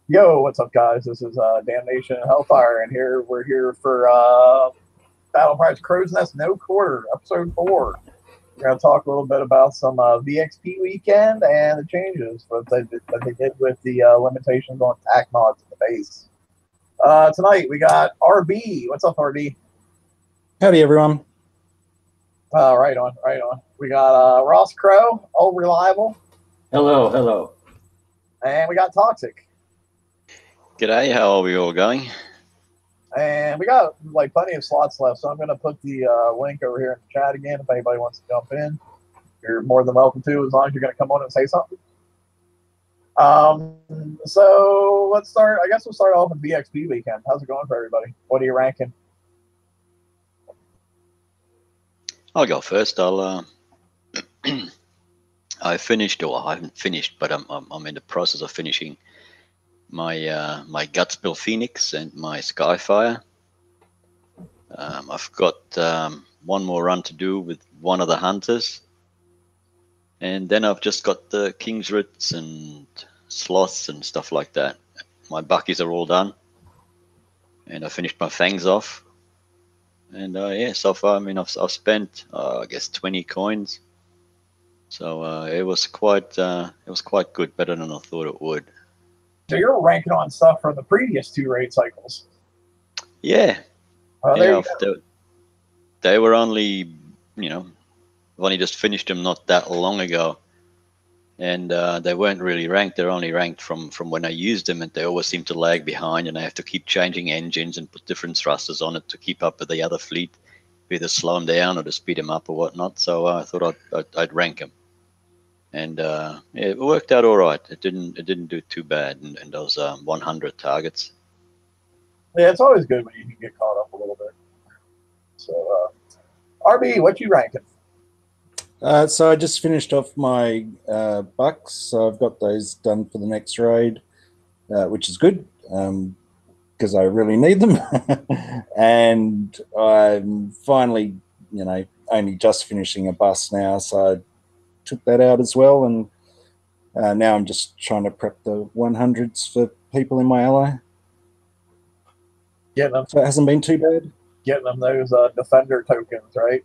Yo, what's up, guys? This is Damnation-n-Hellfire, and we're here for Battle Prize Crow's Nest No Quarter, episode 4. We're going to talk a little bit about some VXP weekend and the changes that they did with the limitations on tack mods in the base. Tonight we got RB. What's up, RB? Howdy, everyone. Right on, right on. We got Ross Crow, old reliable. Hello, hello. And we got Toxic. G'day, how are we all going? And we got like plenty of slots left, so I'm going to put the link over here in the chat again if anybody wants to jump in. You're more than welcome to, as long as you're going to come on and say something. So let's start. I guess we'll start off with VXP weekend. How's it going for everybody? What are you ranking? I'll go first. I finished, or I haven't finished, but I'm in the process of finishing my my Gutspill Phoenix and my Skyfire. I've got one more run to do with one of the hunters, and then I've just got the King's Roots and sloths and stuff like that. My buckies are all done, and I finished my fangs off. And yeah, so far, I mean, I've spent I guess 20 coins, so it was quite good, better than I thought it would. So you're ranking on stuff from the previous 2 raid cycles. Yeah. Yeah, they were only, I've only just finished them not that long ago, and they weren't really ranked. They're only ranked from when I used them, and they always seem to lag behind, and I have to keep changing engines and put different thrusters on it to keep up with the other fleet, either slow them down or to speed them up or whatnot. So I thought I'd rank them. And yeah, it worked out all right. It didn't do too bad in those 100 targets. Yeah, it's always good when you can get caught up a little bit. So, RB, what you ranking? So I just finished off my bucks, so I've got those done for the next raid, which is good because I really need them. And I'm finally, only just finishing a bus now, so I took that out as well, and now I'm just trying to prep the 100s for people in my ally. Getting them, so it hasn't been too bad. Getting them those defender tokens, right?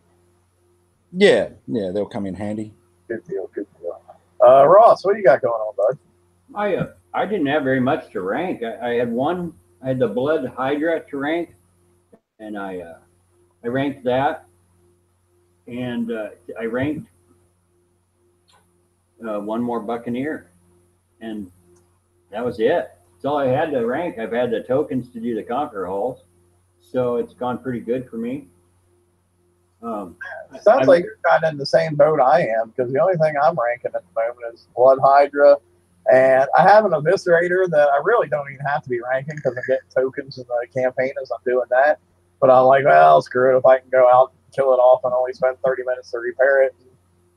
Yeah, they'll come in handy. Good deal, good deal. Ross, what do you got going on, bud? I didn't have very much to rank. I had the Blood Hydra to rank, and I ranked that, and I ranked one more Buccaneer, and that was it. That's all I had to rank. I've had the tokens to do the Conqueror hauls, so it's gone pretty good for me. Sounds like you're kind of in the same boat I am, because the only thing I'm ranking at the moment is Blood Hydra, and I have an Eviscerator that I really don't even have to be ranking because I'm getting tokens in the campaign as I'm doing that. But I'm like, well, screw it. If I can go out and kill it off and only spend 30 minutes to repair it and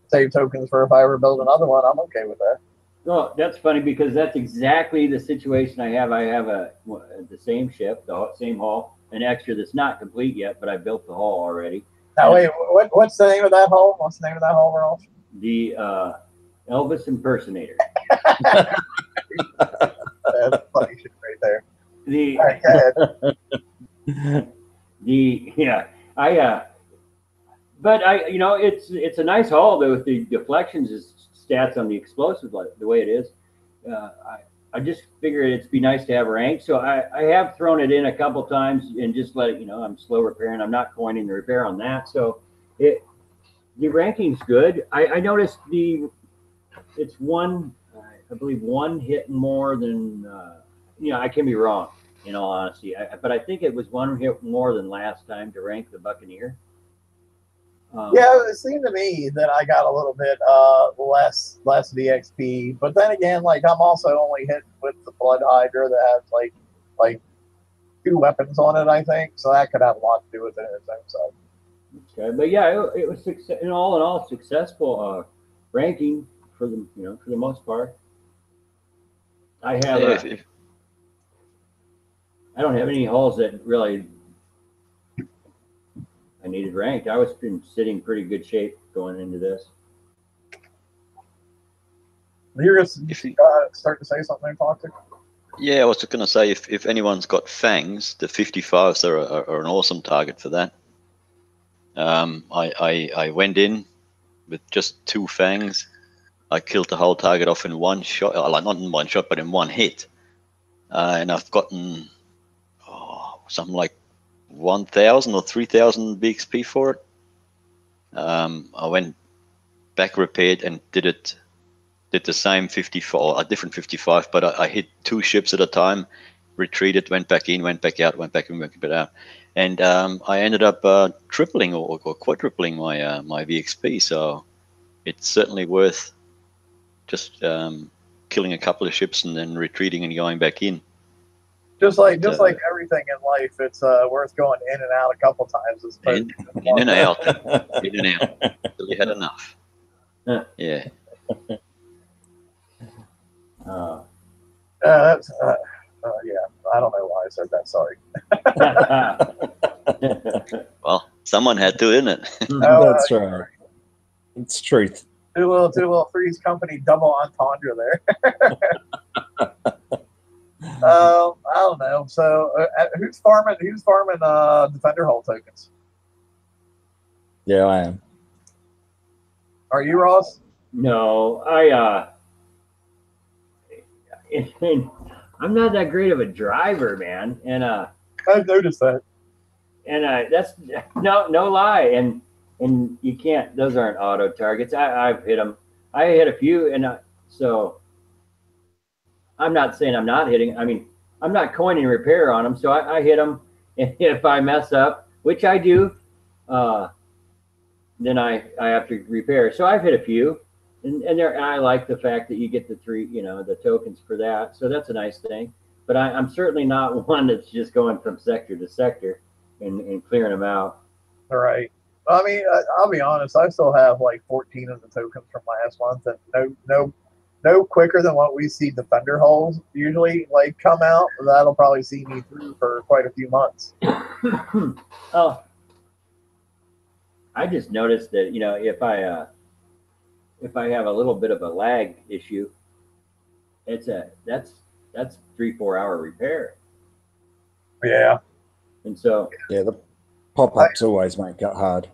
save tokens for if I ever build another one, I'm okay with that. Well, that's funny because that's exactly the situation I have. I have the same ship, the same hull, an extra that's not complete yet, but I built the hull already. Now, wait, what's the name of that hull? What's the name of that hull, Ralph? The Elvis Impersonator. That's funny shit right there. The all right, go ahead. But it's a nice hull though with the deflections stats on the explosive the way it is. I just figured it'd be nice to have rank, so I have thrown it in a couple times and just let it. I'm slow repairing. I'm not coining the repair on that, so the ranking's good. I noticed it's one. I believe one hit more than I can be wrong in all honesty, but I think it was one hit more than last time to rank the Buccaneer. Yeah, it seemed to me that I got a little bit less VXP, but then again, like I'm also only hitting with the Blood Hydra that has like 2 weapons on it, I think, so that could have a lot to do with it in its own side. Okay, but yeah, it was in all successful ranking for the for the most part. I have I don't have any hulls that really I needed ranked. I was sitting pretty good shape going into this. You're going to start to say something, Toxic? Yeah, I was just going to say, if anyone's got fangs, the 55s are an awesome target for that. I went in with just 2 fangs. I killed the whole target off in one shot, like not in one shot, but in one hit. And I've gotten something like 1,000 or 3,000 BXP for it. I went back, repaired, and did the same 54, a different 55, but I hit 2 ships at a time, retreated, went back in, went back out, went back in, went back out, and I ended up tripling or quadrupling my VXP. So it's certainly worth just killing a couple of ships and then retreating and going back in. Just like everything in life, it's worth going in and out a couple times. In and out, in and out, until you had enough. Yeah. That's yeah. I don't know why I said that. Sorry. Well, someone had to, isn't it? That's right. It's truth. Do a little Three's Company double entendre there. I don't know. So who's farming Defender Hull tokens? Yeah, I am. Are you, Ross? No, I'm not that great of a driver, man, and I've noticed that. And that's no lie, and you can't. Those aren't auto targets. I've hit them. I hit a few, and so I'm not saying I'm not hitting. I mean, I'm not coining repair on them, so I hit them. And if I mess up, which I do, then I have to repair. So I've hit a few, and I like the fact that you get the 3, the tokens for that. So that's a nice thing. But I'm certainly not one that's just going from sector to sector and clearing them out. All right. I mean, I'll be honest. I still have like 14 of the tokens from last month, and no quicker than what we see Defender Hulls usually like come out. That'll probably see me through for quite a few months. Oh, I just noticed that if I have a little bit of a lag issue, that's 3-4 hour repair. Yeah. And so yeah, the pop-ups always make it hard.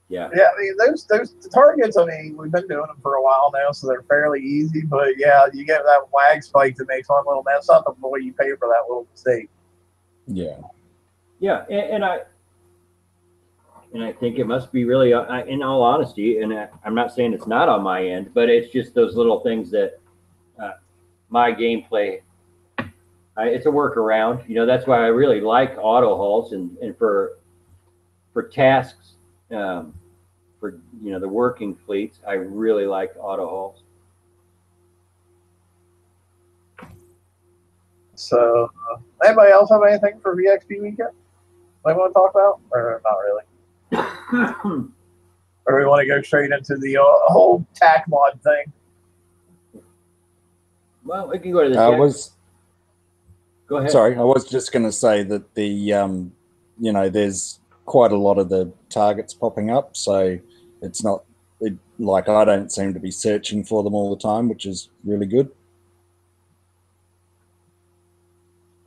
Yeah. Yeah, I mean those targets. I mean, we've been doing them for a while now, so they're fairly easy. But yeah, you get that lag spike that makes one little mess up, and boy, you pay for that little mistake. Yeah. Yeah, and I think it must be really, in all honesty, and I'm not saying it's not on my end, but it's just those little things that my gameplay. It's a workaround. That's why I really like auto hulls, and for tasks, for the working fleets, I really like auto hulls. So, anybody else have anything for VXP weekend they want to talk about, or not really? Or we want to go straight into the whole tac mod thing? Well, we can go to the. Go ahead. Sorry, I was just going to say that the there's quite a lot of the targets popping up, so it's not like I don't seem to be searching for them all the time, which is really good.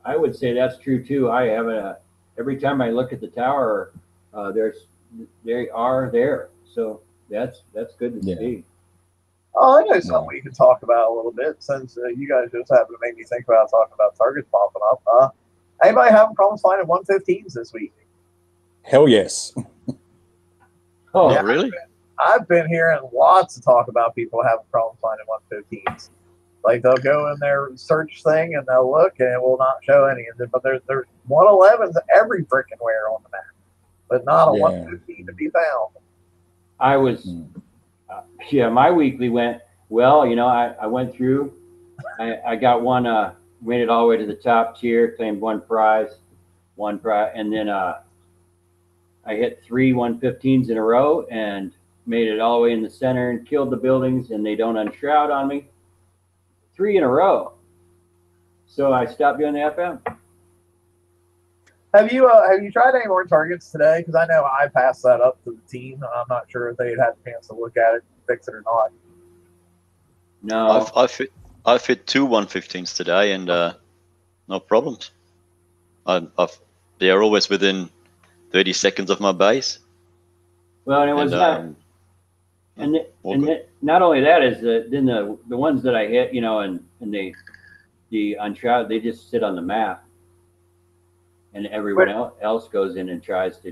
I would say that's true too. I have every time I look at the tower, they are there, so that's good to see. Oh, I know something we can talk about a little bit, since you guys just happen to make me think about talking about targets popping up. Anybody having problems finding 115s this week? Hell yes. Oh, yeah, really? I've been hearing lots of talk about people having problems finding 115s. Like they'll go in their search thing and they'll look and it will not show any of them. But there's 111s every freaking where on the map, but not a 115 to be found. I was, my weekly went well. I went through. I got one. Made it all the way to the top tier. Claimed one prize, and then I hit 3 115s in a row and made it all the way in the center and killed the buildings, and they don't unshroud on me. 3 in a row. So I stopped doing the FM. Have you tried any more targets today? Because I know I passed that up to the team. I'm not sure if they had a chance to look at it and fix it or not. No. I've hit 2 115s today, and no problems. They are always within 30 seconds of my base. Well, and it was not only that is then the ones that I hit, you know, and the unshrouded, they just sit on the map, and everyone else goes in and tries to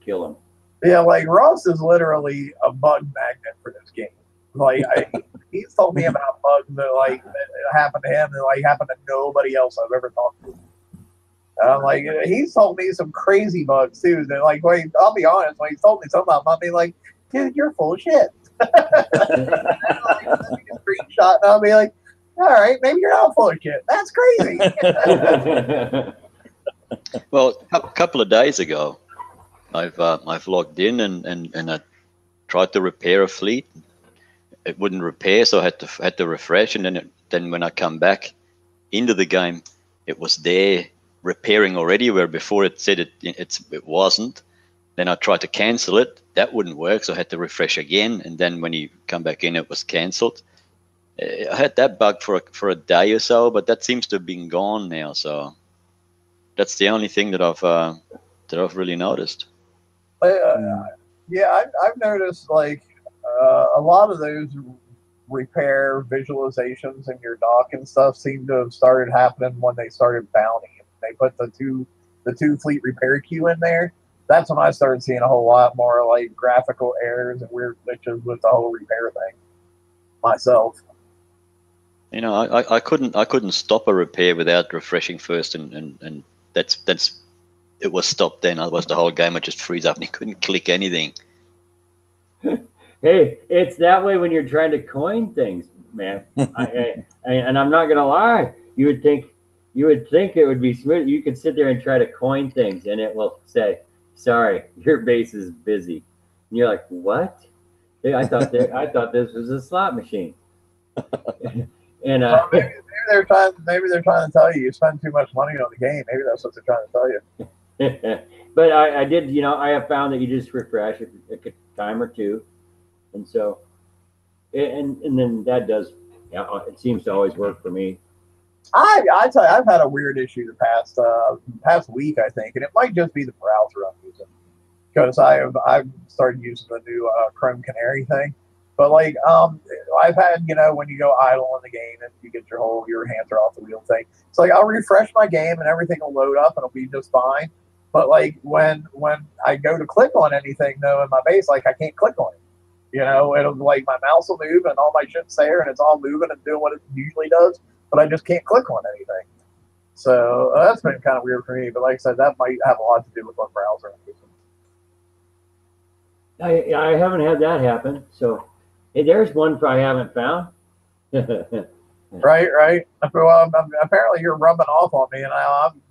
kill them. Yeah, like Ross is literally a bug magnet for this game. Like he's told me about bugs that happened to him and like happened to nobody else I've ever talked to. And I'm like, he's told me some crazy bugs too. That like, wait, I'll be honest, when he told me something about me, like, dude, you're full of shit. Screenshot, and I'll be like, all right, maybe you're not full of shit. That's crazy. Well, a couple of days ago, I've logged in and I tried to repair a fleet. It wouldn't repair, so I had to refresh, and then when I come back into the game, it was there repairing already, where before it said it wasn't. Then I tried to cancel it, that wouldn't work, so I had to refresh again, and then when you come back in, it was cancelled. I had that bug for a day or so, but that seems to have been gone now. So that's the only thing that I've really noticed. Yeah, I've noticed like a lot of those repair visualizations in your dock and stuff seem to have started happening when they started bounty. They put the two fleet repair queue in there. That's when I started seeing a whole lot more like graphical errors and weird glitches with the whole repair thing myself. You know, I couldn't stop a repair without refreshing first, and that's it was stopped then. Otherwise, the whole game would just freeze up and you couldn't click anything. Hey, it's that way when you're trying to coin things, man. And I'm not gonna lie, you would think it would be smooth. You could sit there and try to coin things, and it will say, "Sorry, your base is busy." And you're like, "What? I thought this was a slot machine." And well, maybe they're trying to tell you spend too much money on the game. Maybe that's what they're trying to tell you. But I did, you know, I have found that you just refresh a time or two, and so, and then that does, yeah, it seems to always work for me. I tell you, I've had a weird issue the past week, I think, and it might just be the browser I'm using, because I've started using the new Chrome Canary thing. But like I've had, you know, when you go idle in the game and you get your hands are off the wheel thing. It's like I'll refresh my game and everything will load up and it'll be just fine. But like when I go to click on anything though in my base, like I can't click on it. You know, it'll like my mouse will move and all my shit's there and it's all moving and doing what it usually does, but I just can't click on anything. So that's been kind of weird for me. But like I said, that might have a lot to do with what browser I'm using. I haven't had that happen. So hey, there's one I haven't found. Right. Well, apparently you're rubbing off on me, and I'm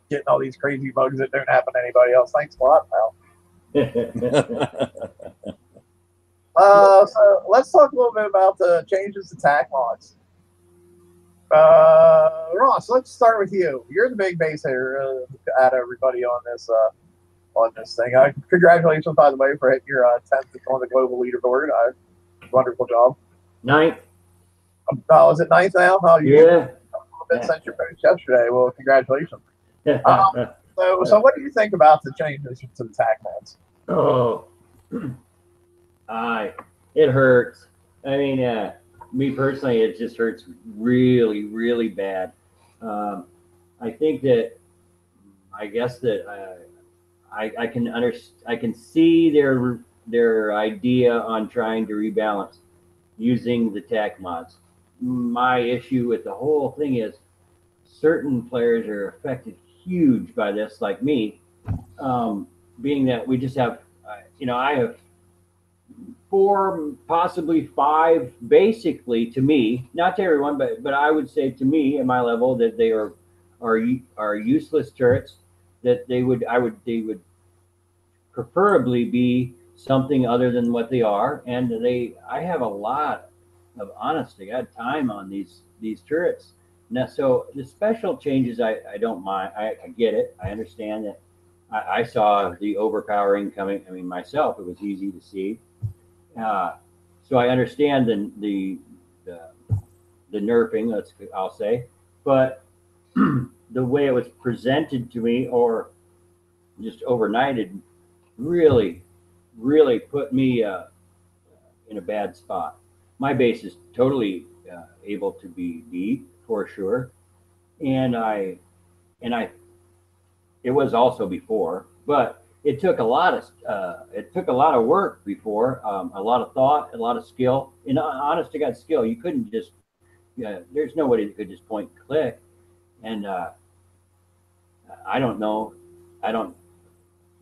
getting all these crazy bugs that don't happen to anybody else. Thanks a lot, pal. So let's talk a little bit about the changes to TAC mods. Ross, let's start with you. You're the big base hitter at everybody on this thing. Congratulations, by the way, for hitting your 10th on the global leaderboard. Wonderful job. 9th. Oh, is it 9th now? Oh, yeah. A little bit since your post yesterday. Well, congratulations. So what do you think about the changes to the TAC mods? Oh, it hurts. I mean, me personally, it just hurts really, really bad. I think that, I guess that I can see their idea on trying to rebalance using the TAC mods. My issue with the whole thing is certain players are affected huge by this, like me, being that we just have, I have 4, possibly 5, basically to me, not to everyone, but I would say to me at my level that they are useless turrets. That they would preferably be something other than what they are, and I have a lot of, honest to God, time on these turrets. Now, so the special changes, I don't mind. I get it. I understand that. I saw the overpowering coming. I mean, myself, it was easy to see. So I understand the nerfing. I'll say, but the way it was presented to me or just overnighted really, really put me in a bad spot. My base is totally able to be beat for sure, and I it was also before, but it took a lot of work before, a lot of thought, a lot of skill, and honest to God skill. You couldn't just there's nobody that could just point and click, and I don't know, I don't.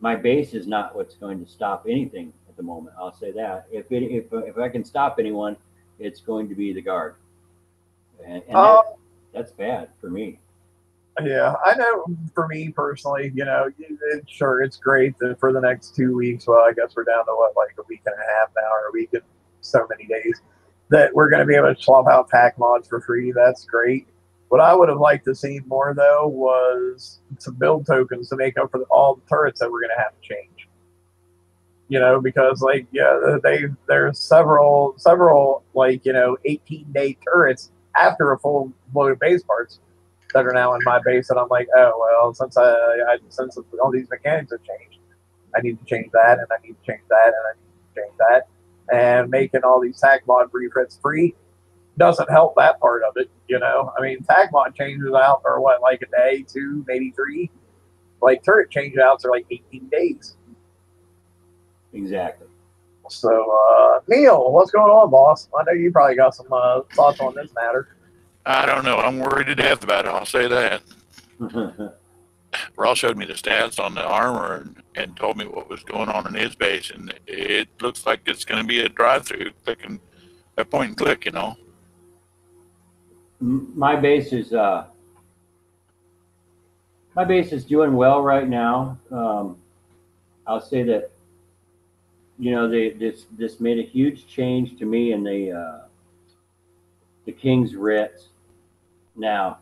My base is not what's going to stop anything at the moment. I'll say that. If I can stop anyone, it's going to be the guard, and that's bad for me. Yeah, I know for me personally, sure, it's great that for the next 2 weeks, well, I guess we're down to what, like a week and a half now, or a week and so many days, that we're going to be able to swap out pack mods for free. That's great. What I would have liked to see more, though, was some build tokens to make up for all the turrets that we're going to have to change. Because, like, yeah, there's several, like, 18-day turrets after a full load of base parts that are now in my base, and I'm like, oh, well, since all these mechanics have changed, I need to change that, and I need to change that, and I need to change that. And making all these tag mod refits free doesn't help that part of it, I mean, tag mod changes out are what, like a day, 2, maybe 3. Like turret change outs are like 18 days. Exactly. So, Neil, what's going on, boss? I know you probably got some thoughts on this matter. I don't know. I'm worried to death about it. I'll say that. Ross showed me the stats on the armor and told me what was going on in his base, and it looks like it's going to be a drive-through, clicking a point and click. My base is doing well right now. I'll say that this made a huge change to me in the King's Writs. Now,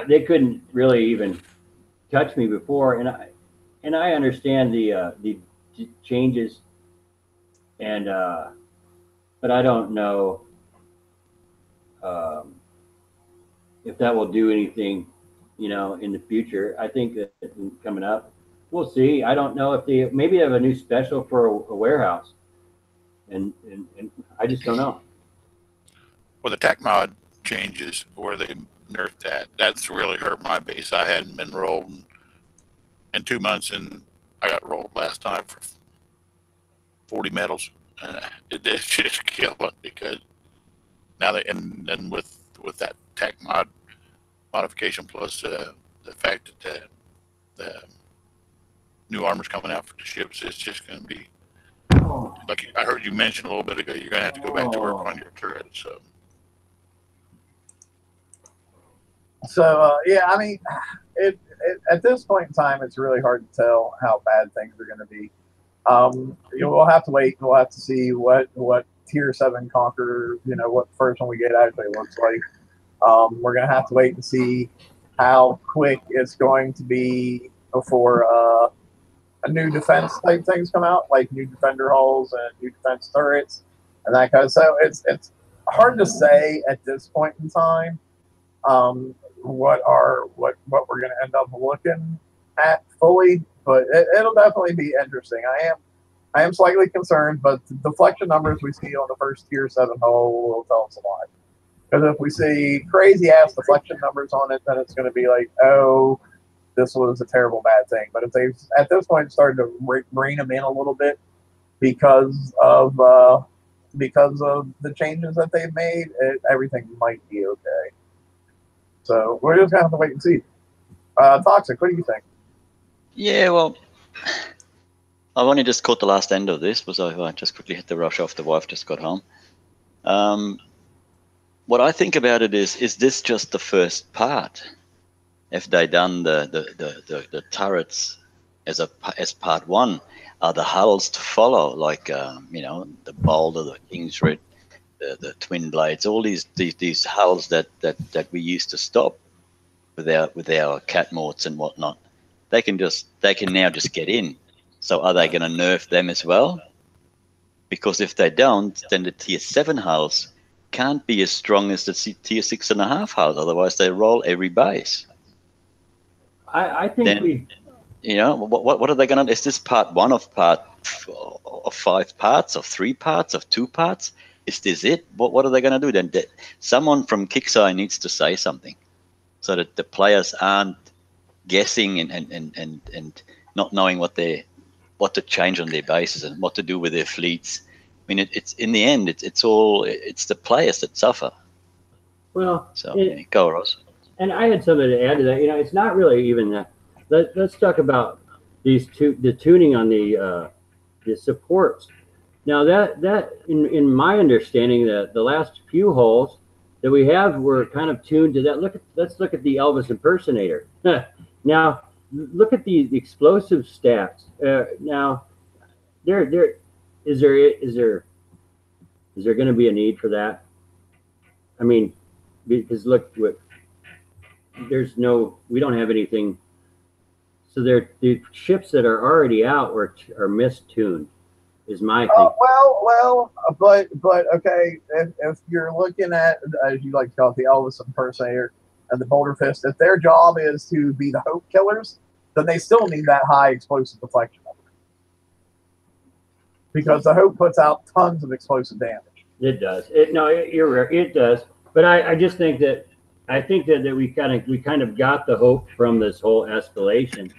they couldn't really even touch me before, and I understand the changes, and but I don't know if that will do anything, in the future. I think that coming up, we'll see. I don't know if maybe they have a new special for a warehouse, and I just don't know. Well, the tech mod changes where they nerfed that's really hurt my base. I hadn't been rolled in 2 months, and I got rolled last time for 40 medals. It's just killing because now and then with that tech modification plus the fact that the new armor's coming out for the ships, it's just going to be like I heard you mention a little bit ago. You're going to have to go back to work on your turret. So yeah, I mean, at this point in time, it's really hard to tell how bad things are going to be. We'll have to wait. We'll have to see what Tier 7 Conqueror, what the first one we get actually looks like. We're going to have to wait and see how quick it's going to be before a new defense type things come out, like new defender hulls and new defense turrets and that kind of. So it's hard to say at this point in time what we're going to end up looking at fully, but it'll definitely be interesting. I am slightly concerned, but the deflection numbers we see on the first Tier 7 hull will tell us a lot. Because if we see crazy ass deflection numbers on it, then it's going to be like, oh, this was a terrible bad thing. But if they've at this point started to rein them in a little bit because of the changes that they've made, everything might be okay. So we're just gonna have to wait and see. Toxic, what do you think? Yeah, well, I've only just caught the last end of this, because I just quickly had to rush off. The wife just got home. What I think about it is this just the first part? If they done the turrets as part 1, are the hulls to follow? Like the Boulder, the King's Writ, the Twin Blades, all these hulls that we used to stop with our Catmorts and whatnot. They can now just get in. So are they going to nerf them as well? Because if they don't, then the Tier 7 hulls can't be as strong as the Tier 6.5 hulls. Otherwise, they roll every base. I think then what are they gonna? Is this part one of 5 parts, of 3 parts, of 2 parts? Is this it? What are they gonna do then? Someone from Kickstarter needs to say something, so that the players aren't guessing and not knowing what to change on their bases and what to do with their fleets. I mean, it's in the end, it's the players that suffer. Well, so go, Ross. And I had something to add to that. It's not really even that. Let's talk about the tuning on the supports. Now that in my understanding, that the last few holes that we have were kind of tuned to that. Let's look at the Elvis impersonator. Now look at the explosive stats. Now is there going to be a need for that? I mean, because look, we don't have anything. So the ships that are already out are mistuned, is my thing. But okay, if you're looking at, as you like to call it, the Elvis impersonator and the Boulder Fist, if their job is to be the hope killers, then they still need that high explosive deflection number. Because the hope puts out tons of explosive damage. It does. You're right. It does. But I just think that we kind of got the hope from this whole escalation.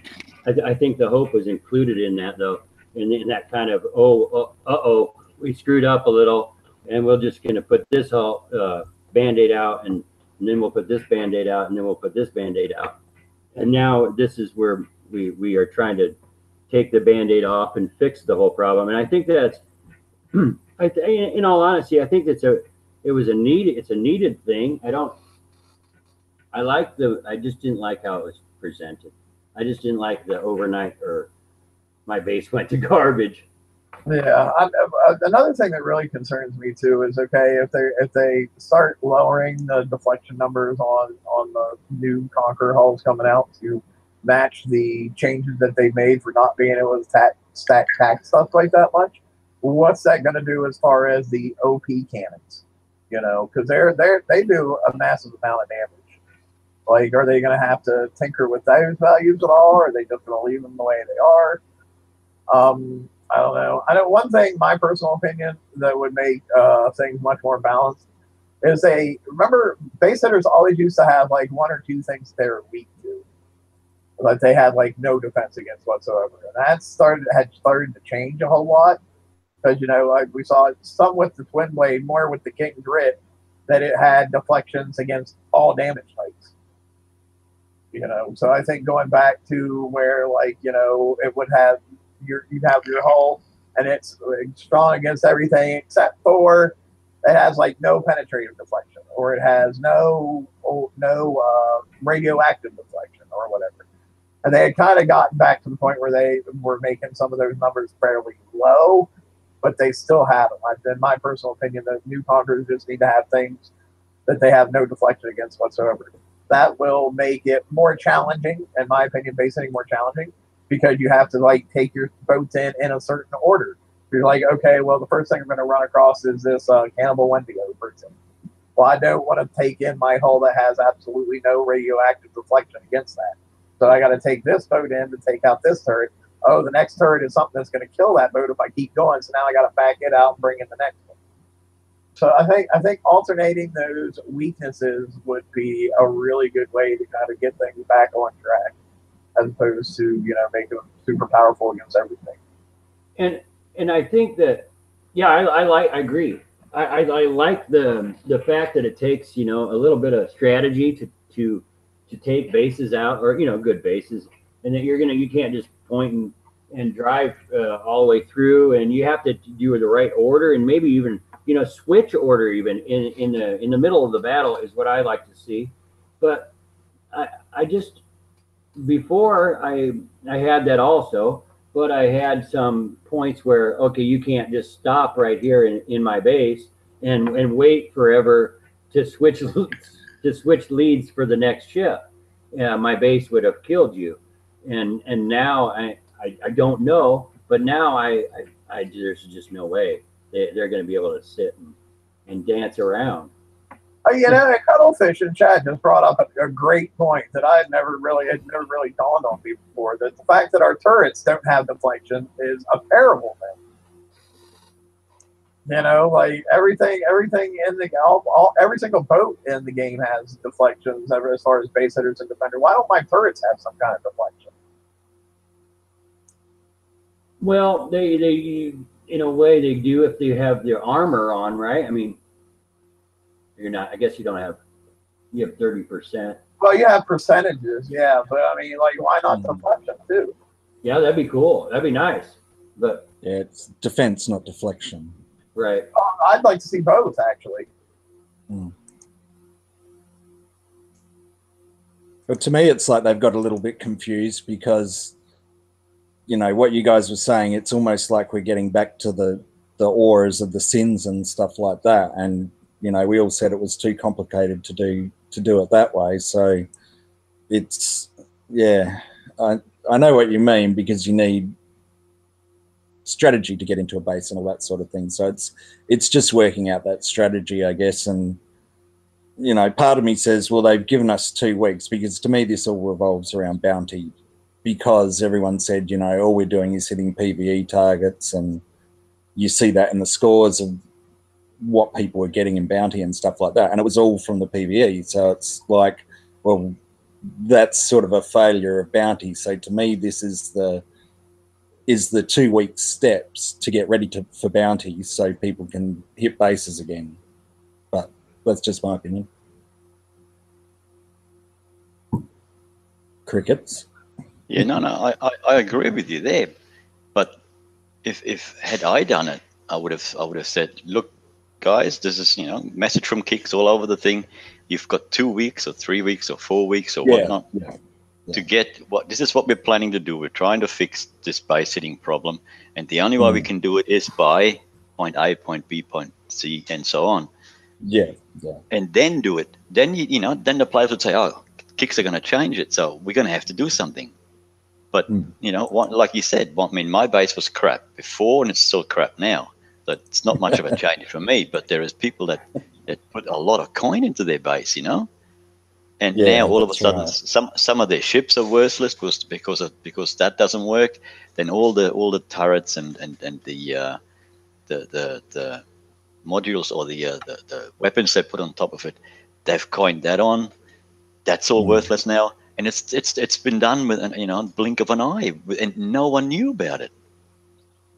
I think the hope was included in that, though, in that kind of we screwed up a little, and we're just going to put this whole Band-Aid out, and then we'll put this Band-Aid out, and then we'll put this Band-Aid out. And now this is where we are trying to take the Band-Aid off and fix the whole problem. And I think that's, in all honesty, I think it's a needed thing. I just didn't like how it was presented. I just didn't like the overnight, or my base went to garbage. Yeah, another thing that really concerns me too is, okay, if they start lowering the deflection numbers on the new Conqueror hulls coming out to match the changes that they made for not being able to stack stuff like that much, what's that going to do as far as the OP cannons? Because they do a massive amount of damage. Like, are they going to have to tinker with those values at all? Or are they just going to leave them the way they are? I don't know. I know one thing, my personal opinion, that would make things much more balanced is remember, base hitters always used to have like 1 or 2 things they're weak to. Like they had like no defense against whatsoever. And that had started to change a whole lot. Because, like we saw some with the Twin Blade, more with the King Grit, that it had deflections against all damage types. So I think going back to where, like, it would have you'd have your hull and it's strong against everything except for it has like no penetrative deflection, or it has no radioactive deflection or whatever. And they had kind of gotten back to the point where they were making some of those numbers fairly low, but they still have them. In my personal opinion, the new Conquerors just need to have things that they have no deflection against whatsoever. That will make it more challenging, in my opinion, base hitting more challenging, because you have to like take your boats in a certain order. You're like, okay, well, the first thing I'm going to run across is this Cannibal Wendigo, for example. Well, I don't want to take in my hull that has absolutely no radioactive deflection against that. So I got to take this boat in to take out this turret. Oh, the next turret is something that's going to kill that boat if I keep going. So now I got to back it out and bring in the next one. So I think alternating those weaknesses would be a really good way to kind of get things back on track, as opposed to making them super powerful against everything. And I think that, yeah, I agree. I like the fact that it takes a little bit of strategy to take bases out, or good bases, and that you can't just point and drive all the way through, and you have to do the right order, and maybe even switch order even in the middle of the battle is what I like to see. But I just, before I had that also, but I had some points where, okay, you can't just stop right here in my base and wait forever to switch leads for the next ship. My base would have killed you. And now I don't know, but now there's just no way they're going to be able to sit and dance around. You know, Cuttlefish in chat just brought up a great point that I had never really dawned on me before. That the fact that our turrets don't have deflection is a terrible thing. You know, like everything in the every single boat in the game has deflections as far as base hitters and defender. Why don't my turrets have some kind of deflection? Well, they in a way they do if they have their armor on, right? I mean, you're not. I guess you don't have. You have 30%. Well, you have percentages, yeah, but I mean, like, why not deflection too? Yeah, that'd be cool. That'd be nice. But yeah, it's defense, not deflection. Right. I'd like to see both, actually. But to me, it's like they've got a little bit confused because, you know, what you guys were saying, it's almost like we're getting back to the auras of the sins and stuff like that. And, you know, we all said it was too complicated to do it that way. So it's, yeah, I know what you mean, because you need strategy to get into a base and all that sort of thing. So it's just working out that strategy, I guess. And, you know, part of me says, well, they've given us 2 weeks, because to me this all revolves around bounty, because everyone said, you know, all we're doing is hitting PvE targets, and you see that in the scores of what people were getting in bounty and stuff like that, and it was all from the PvE. So it's like, well, that's sort of a failure of bounty. So to me, this is the 2 week steps to get ready for bounty, so people can hit bases again. But that's just my opinion. Crickets. Yeah, no, I agree with you there. But if had I done it, I would have said, look, guys, this is, you know, message from Kicks all over the thing. You've got 2 weeks or 3 weeks or 4 weeks or whatnot to get what. This is what we're planning to do. We're trying to fix this base hitting problem, and the only way we can do it is by point A, point B, point C, and so on. Yeah. And then do it. Then you know, then the players would say, oh, Kicks are going to change it, so we're going to have to do something. But you know, like you said, I mean, my base was crap before, and it's still crap now. So it's not much of a change for me. But there is people that put a lot of coin into their base, you know. And now all of a sudden, some of their ships are worthless because that doesn't work. Then all the turrets and the modules or the weapons they put on top of it, they've coined that on. That's all worthless now, and it's been done with, you know, blink of an eye, and no one knew about it.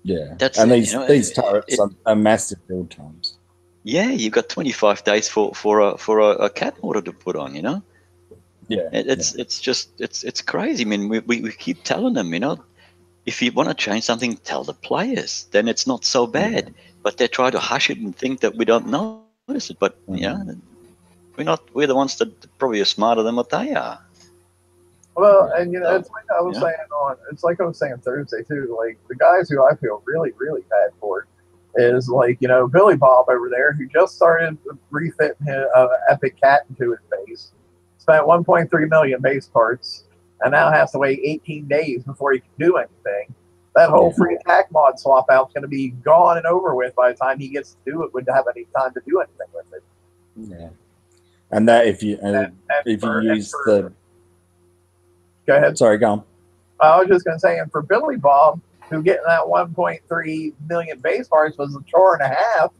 Yeah, that's and it, these you know, turrets are massive build times. Yeah, you've got 25 days for a cat order to put on, you know. Yeah, it's crazy. I mean, we keep telling them, you know, if you want to change something, tell the players. Then it's not so bad. Yeah. But they try to hush it and think that we don't notice it. But you know, we're the ones that probably are smarter than what they are. Well, and you know, it's like I was saying Thursday too. Like the guys who I feel really, really bad for is like, you know, Billy Bob over there, who just started refitting his Epic Cat into his base, spent 1.3 million base parts, and now has to wait 18 days before he can do anything. That whole free attack mod swap out's going to be gone and over with by the time he gets to do it. Wouldn't have any time to do anything with it. Yeah, and that if you use the. Go ahead. Sorry, go on. I was just going to say, and for Billy Bob, who getting that 1.3 million base parts was a chore and a half,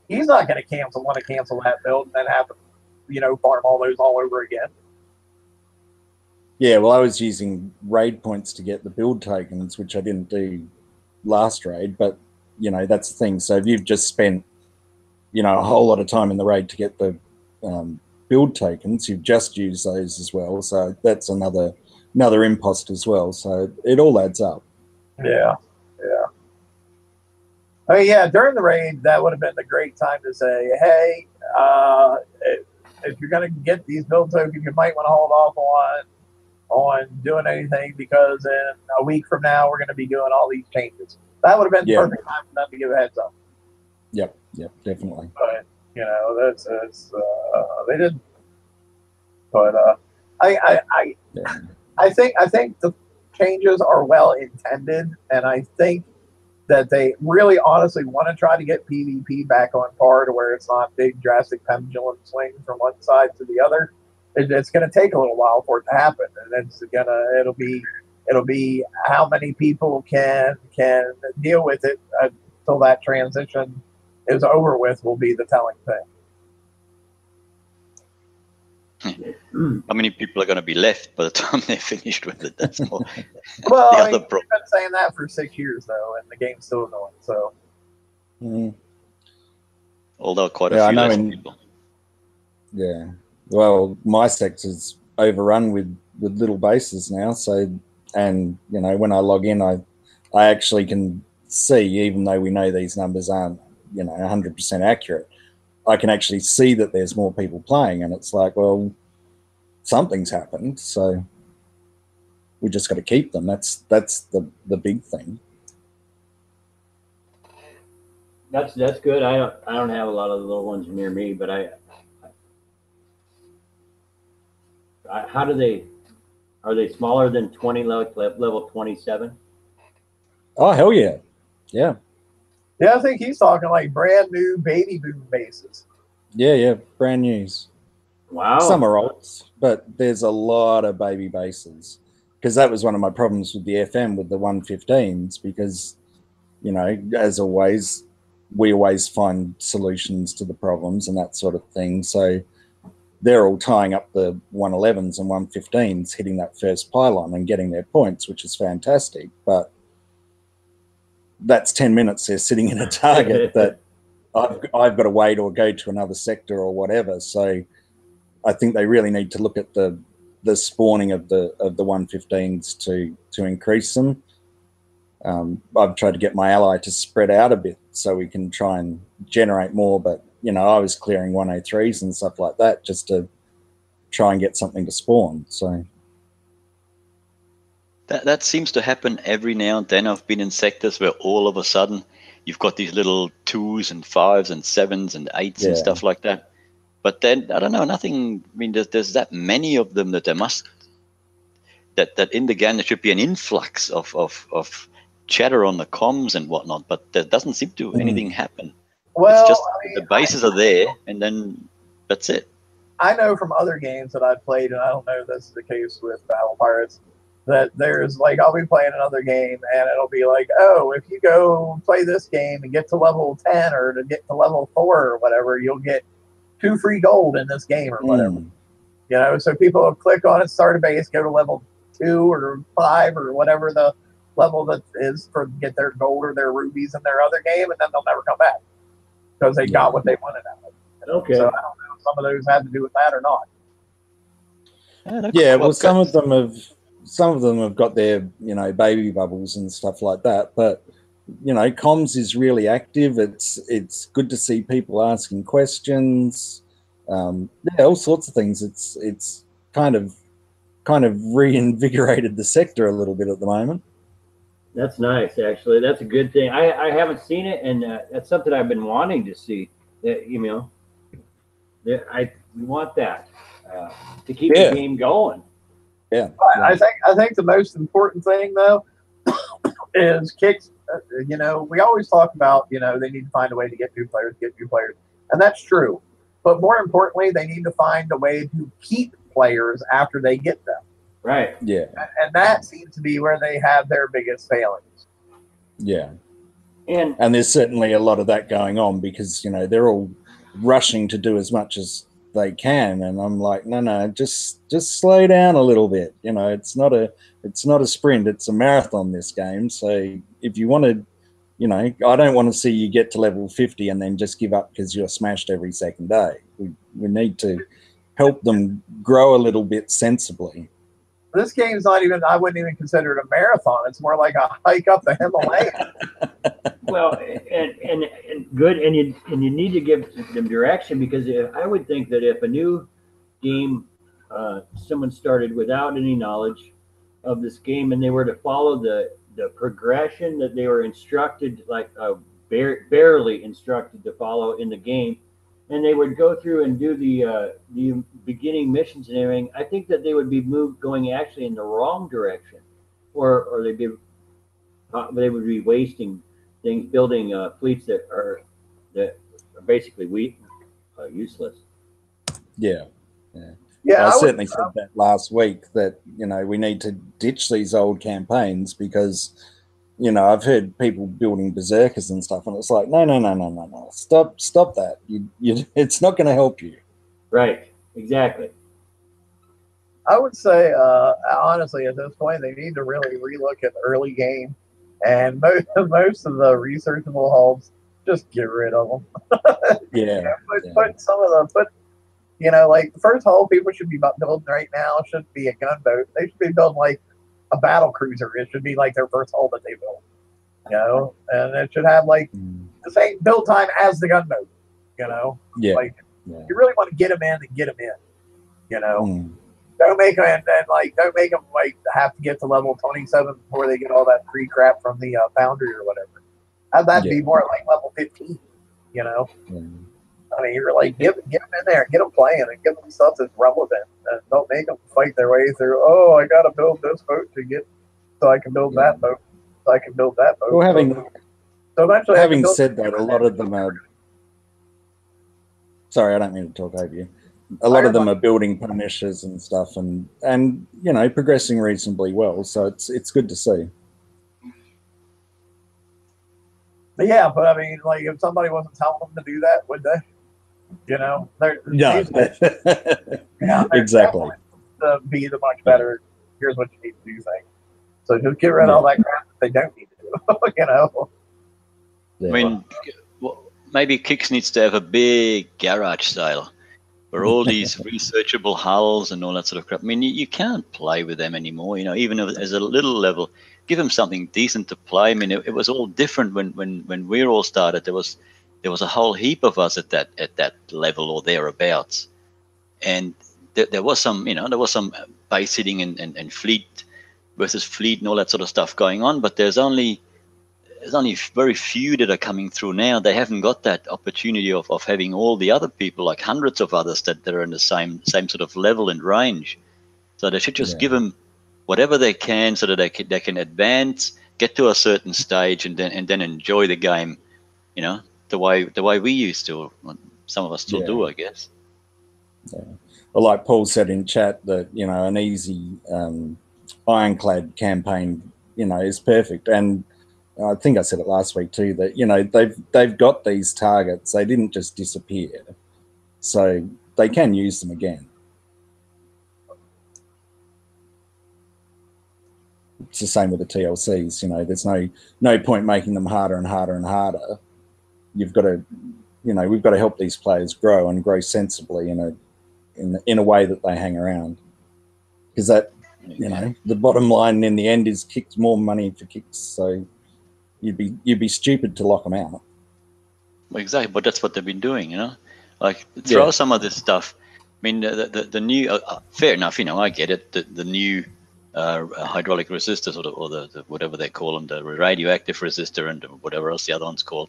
he's not going to want to cancel that build and then have to, you know, farm all those all over again. Yeah, well, I was using raid points to get the build tokens, which I didn't do last raid, but, you know, that's the thing. So if you've just spent, you know, a whole lot of time in the raid to get the build tokens, you've just used those as well. So that's another impost as well. So it all adds up. Yeah. I mean, yeah, during the raid, that would have been the great time to say, hey, if you're going to get these build tokens, you might want to hold off on doing anything, because in a week from now, we're going to be doing all these changes. That would have been the perfect time for them to give a heads up. Yep, definitely. But, you know, they didn't. But I think the changes are well intended, and I think that they really honestly want to try to get PvP back on par to where it's not big drastic pendulum swings from one side to the other. It's going to take a little while for it to happen, and it'll be how many people can deal with it until that transition is over with will be the telling thing. How many people are going to be left by the time they're finished with it? That's more Well, the I other mean, we've problem. been saying that for 6 years though, and the game's still going. So, Although quite a Yeah, I few know less in- people. Yeah. Well, my sector's overrun with little bases now. So, and you know, when I log in, I actually can see, even though we know these numbers aren't, you know, 100% accurate, I can actually see that there's more people playing, and it's like, well, something's happened. So we just got to keep them. That's the big thing. That's good. I don't have a lot of the little ones near me, but I how do they, are they smaller than 20, like level 27? Oh, hell yeah. Yeah. yeah, I think he's talking like brand new baby boom bases. Yeah. Brand news. Wow. Some are old, but there's a lot of baby bases, because that was one of my problems with the FM with the 115s, because, you know, as always, we always find solutions to the problems and that sort of thing. So they're all tying up the 111s and 115s, hitting that first pylon and getting their points, which is fantastic. But that's 10 minutes they're sitting in a target that I've got to wait or go to another sector or whatever. So I think they really need to look at the spawning of the 115s to increase them. I've tried to get my ally to spread out a bit so we can try and generate more, but you know, I was clearing 103s and stuff like that just to try and get something to spawn. So That seems to happen every now and then. I've been in sectors where all of a sudden you've got these little 2s and 5s and 7s and 8s and stuff like that. But then, I don't know, nothing, I mean, there's that many of them that there must, that in the game there should be an influx of chatter on the comms and whatnot, but there doesn't seem to anything happen. Well, It's just I mean, the bases are there, and then that's it. I know from other games that I've played, and I don't know if this is the case with Battle Pirates, that there's like, I'll be playing another game and it'll be like, oh, if you go play this game and get to level 10 or to get to level 4 or whatever, you'll get 2 free gold in this game or whatever. You know, so people will click on it, start a base, go to level 2 or 5 or whatever the level that is for get their gold or their rubies in their other game, and then they'll never come back because they got what they wanted out of it. You know? Okay. So I don't know if some of those had to do with that or not. yeah, well, some of them have got their, you know, baby bubbles and stuff like that, but you know, comms is really active. It's good to see people asking questions. Yeah, all sorts of things. It's kind of reinvigorated the sector a little bit at the moment. That's nice, actually. That's a good thing. I haven't seen it, and that's something I've been wanting to see. You know, I want that to keep the game going. Yeah, I think the most important thing though is kicks. You know, we always talk about, you know, they need to find a way to get new players, and that's true. But more importantly, they need to find a way to keep players after they get them. Right. Yeah. And that seems to be where they have their biggest failings. Yeah. And there's certainly a lot of that going on because, you know, they're all rushing to do as much as they can, and I'm like, no, just slow down a little bit. You know, it's not a sprint, it's a marathon, this game. So if you want to, you know, I don't want to see you get to level 50 and then just give up because you're smashed every second day. We need to help them grow a little bit sensibly. This game's not even, I wouldn't even consider it a marathon. It's more like a hike up the Himalaya. Well, and good, and you need to give them direction, because I would think that if a new game, someone started without any knowledge of this game, and they were to follow the progression that they were instructed, like barely instructed to follow in the game, and they would go through and do the beginning missions and everything, I think that they would be going actually in the wrong direction, or they would be wasting things, building fleets that are basically useless. Yeah. Yeah, I I would, certainly said that last week, that, you know, we need to ditch these old campaigns because, you know, I've heard people building berserkers and stuff, and it's like, no. Stop that. It's not going to help you. Right. Exactly. I would say, honestly, at this point, they need to really relook at the early game, and most of the researchable hulks, just get rid of them. Yeah. Put some of the you know, like the first hull people should be building right now shouldn't be a gunboat. They should be building like a battle cruiser. It should be like their first hull that they build. You know, and it should have like the same build time as the gunboat. You know, like you really want to get them in and get them in. You know, don't make them don't make them like have to get to level 27 before they get all that free crap from the foundry or whatever. Have that be more like level 15. You know. I mean, you're like, get them in there, get them playing, and give them stuff that's relevant. And don't make them fight their way through, oh, I got to build this boat so I can build that boat, so I can build that boat. Well, eventually, having said that, a lot of them are, sorry, I don't mean to talk over you. A lot of them are building Punishers and stuff, and you know, progressing reasonably well. So it's good to see. But yeah, I mean, like, if somebody wasn't telling them to do that, would they? You know, exactly. To be the much better. Here's what you need to do thing. So just get rid of all that crap that they don't need to do. You know. I mean, maybe Kix needs to have a big garage sale where all these researchable hulls and all that sort of crap. I mean, you can't play with them anymore. You know, even as a little level, give them something decent to play. I mean, it was all different when we all started. There was a whole heap of us at that level or thereabouts, and there was some base hitting and fleet versus fleet and all that sort of stuff going on. But there's only very few that are coming through now. They haven't got that opportunity of having all the other people, like hundreds of others that are in the same sort of level and range. So they should just give them whatever they can so that they can advance, get to a certain stage, and then enjoy the game. You know, the way we used to. Some of us still do, I guess. Yeah. Well, like Paul said in chat, that, you know, an easy ironclad campaign, you know, is perfect. And I think I said it last week too, that, you know, they've got these targets. They didn't just disappear, so they can use them again. It's the same with the TLCs. You know, there's no point making them harder and harder and harder. You've got to, you know, we've got to help these players grow and grow sensibly in a way that they hang around, because that, you know, the bottom line in the end is Kix, more money for Kix. So you'd be stupid to lock them out. Well, exactly, but that's what they've been doing. You know, like throw some of this stuff. I mean, the new fair enough. You know, I get it. The new hydraulic resistors, or the whatever they call them, the radioactive resistor and whatever else the other one's called.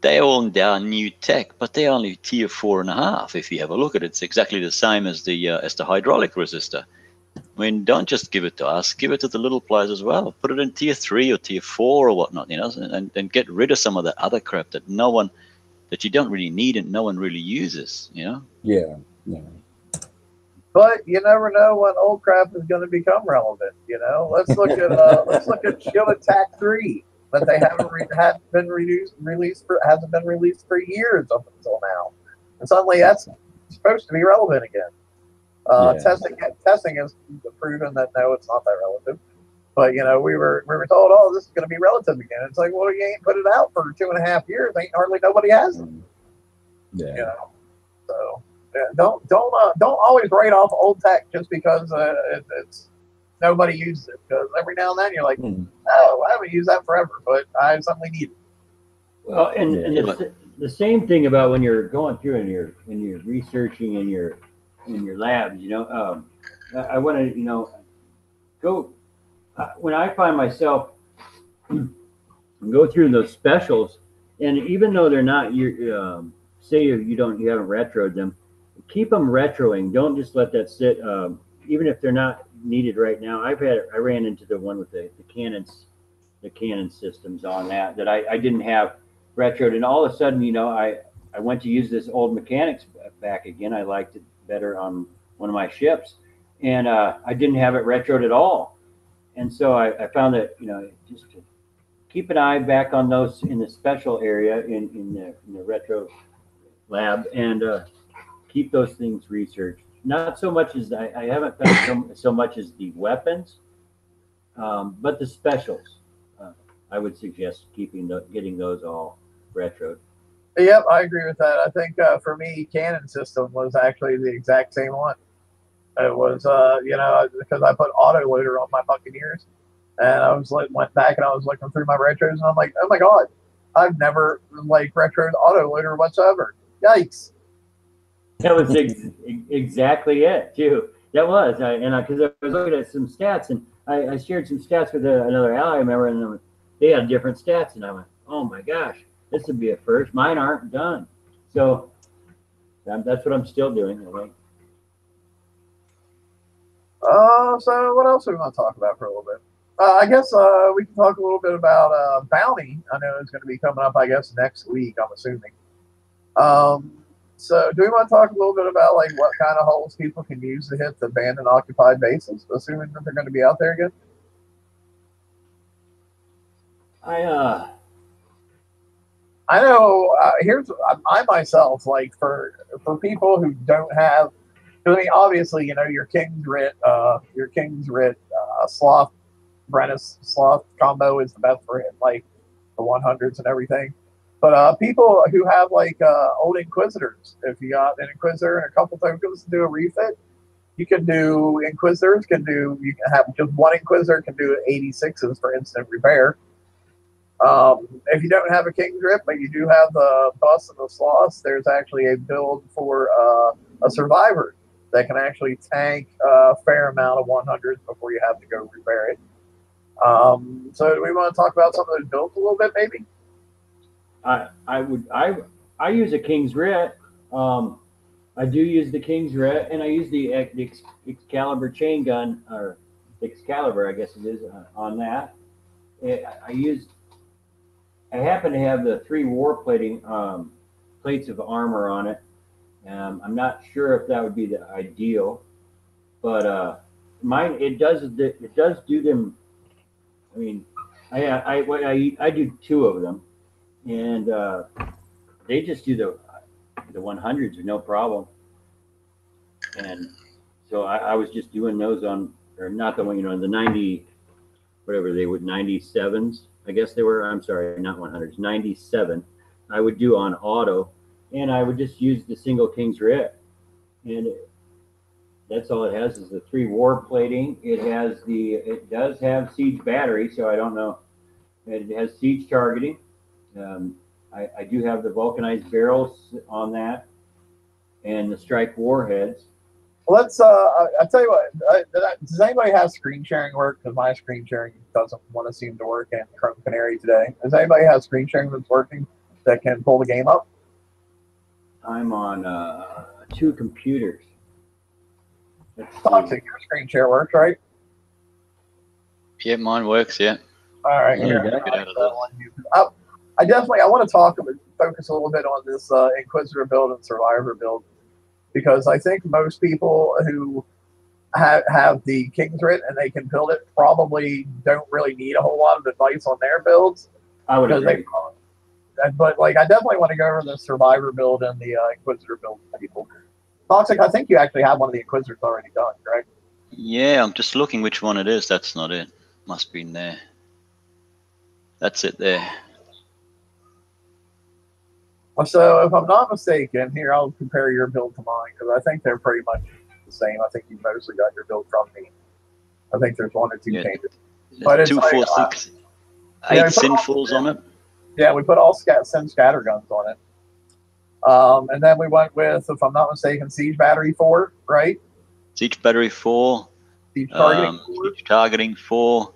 They're all down new tech, but they're only tier 4.5. If you have a look at it, it's exactly the same as the hydraulic resistor. I mean, don't just give it to us; give it to the little players as well. Put it in tier 3 or tier 4 or whatnot, you know, and get rid of some of the other crap that you don't really need and no one really uses, you know. Yeah. But you never know when old crap is going to become relevant. You know, let's look at Shield Attack 3. That they hasn't been released for years up until now, and suddenly that's supposed to be relevant again. Testing has proven that no, it's not that relative. But you know, we were told, oh, this is going to be relative again. It's like, well, you ain't put it out for 2.5 years. Ain't hardly nobody has it. Yeah. You know, so don't always write off old tech just because it's. Nobody uses it, because every now and then you're like, oh, I haven't used that forever, but I suddenly need it. Well, and the same thing about when you're going through and you're researching in your labs, you know, I want to, you know, go when I find myself go through those specials, and even though they're not say you haven't retroed them, keep them retroing. Don't just let that sit. Even if they're not needed right now. I ran into the one with the cannons cannon systems on that I didn't have retroed, and all of a sudden, you know, I went to use this old mechanics back again. I liked it better on one of my ships, and I didn't have it retroed at all. And so I found that, you know, just to keep an eye back on those in the special area in the retro lab, and keep those things researched. Not so much as I haven't found so much as the weapons, but the specials. I would suggest getting those all retroed. Yep, I agree with that. I think for me, cannon system was actually the exact same one. It was, you know, because I put autoloader on my Buccaneers, and I was like, went back and I was looking through my retros, and I'm like, oh my god, I've never like retroed autoloader whatsoever. Yikes! That was exactly it too. That was, because I was looking at some stats, and I shared some stats with another ally member, and they had different stats, and I went, oh my gosh, this would be a first. Mine aren't done, so that's what I'm still doing. I think. So what else do we want to talk about for a little bit? I guess we can talk a little bit about bounty. I know it's going to be coming up, I guess, next week, I'm assuming. So do we want to talk a little bit about like what kind of holes people can use to hit the abandoned occupied bases, assuming that they're going to be out there again? I know. Here's I myself, like for people who don't have. I mean, obviously, you know, your King's Writ Sloth Brennus Sloth combo is the best for hitting like the 100s and everything. But people who have like old Inquisitors, if you got an Inquisitor and a couple tokens to do a refit, you can do Inquisitors. You can have just one Inquisitor can do 86s for instant repair. If you don't have a King's Writ, but you do have the Bus and the Sloths, there's actually a build for a Survivor that can actually tank a fair amount of 100s before you have to go repair it. So do we want to talk about some of those builds a little bit, maybe? I use a King's Writ. I do use the King's Writ, and I use the Excalibur chain gun, or Excalibur, I guess it is, on that. I happen to have the 3 war plating plates of armor on it. I'm not sure if that would be the ideal, but mine it does do them. I mean, I do 2 of them, and they just do the 100s with no problem. And so I was just doing those on, or not the one, you know, the 90, whatever they would, 97s. I guess they were. I'm sorry, not 100s, 97. I would do on auto. And I would just use the single King's Writ, and that's all it has is the 3 war plating. It does have siege battery, so I don't know. It has siege targeting. I do have the vulcanized barrels on that, and the strike warheads. Let's. I tell you what. Does anybody have screen sharing work? Because my screen sharing doesn't want to seem to work in Chrome Canary today. Does anybody have screen sharing that's working that can pull the game up? I'm on 2 computers. Toxic, your screen share works, right? Yeah, mine works. Yeah. All right. There you go. I want to focus a little bit on this Inquisitor build and Survivor build, because I think most people who have the King's Writ and they can build it probably don't really need a whole lot of advice on their builds. I would agree. But like, I definitely want to go over the Survivor build and the Inquisitor build for people. Toxic, I think you actually have one of the Inquisitors already done, right? Yeah, I'm just looking which one it is. That's not it. Must be in there. That's it there. So if I'm not mistaken, here I'll compare your build to mine, because I think they're pretty much the same. I think you mostly got your build from me. I think there's 1 or 2 changes. But it's 2, 4, 6, 8 sinfuls on it. Yeah, we put all scatter guns on it. And then we went with, if I'm not mistaken, Siege Battery 4, right? Siege Battery 4. Siege Targeting 4. Siege Targeting 4.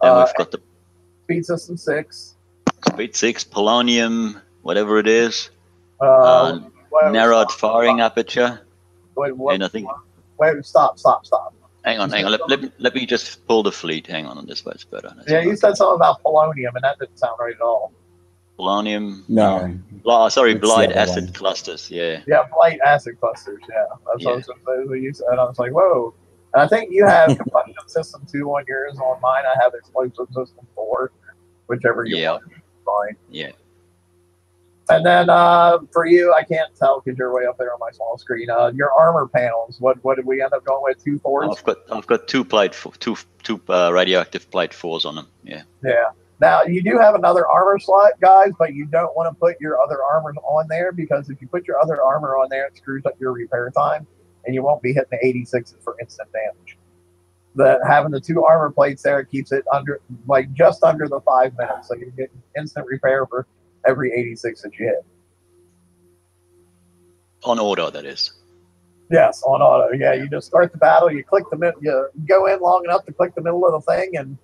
Then we've got the Speed System 6. Speed 6, Polonium, whatever it is. Narrowed firing aperture. Wait, and I think... Wait, stop. Hang on. Let me just pull the fleet. Hang on this way. It's better. Yeah, you said something about polonium, and that didn't sound right at all. Polonium. No. Sorry, It's blight the other acid one. clusters. Yeah. Yeah, blight acid clusters. Yeah, that's what I was going to say. You said, and I was like, whoa. And I think you have combustion system 2 on yours. On mine, I have explosive system 4, whichever you want. Fine. Yeah. And then for you, I can't tell because you're way up there on my small screen. Your armor panels. What did we end up going with? 2 4s? I've got two radioactive plate 4s on them. Yeah. Yeah. Now you do have another armor slot, guys, but you don't want to put your other armor on there because if you put your other armor on there, it screws up your repair time, and you won't be hitting the 86s for instant damage. Having the 2 armor plates there keeps it under, like just under the 5 minutes, so you get instant repair for every 86 that you hit. On auto, that is. Yes, on auto. Yeah, you just start the battle. You click the middle. You go in long enough to click the middle of the thing, and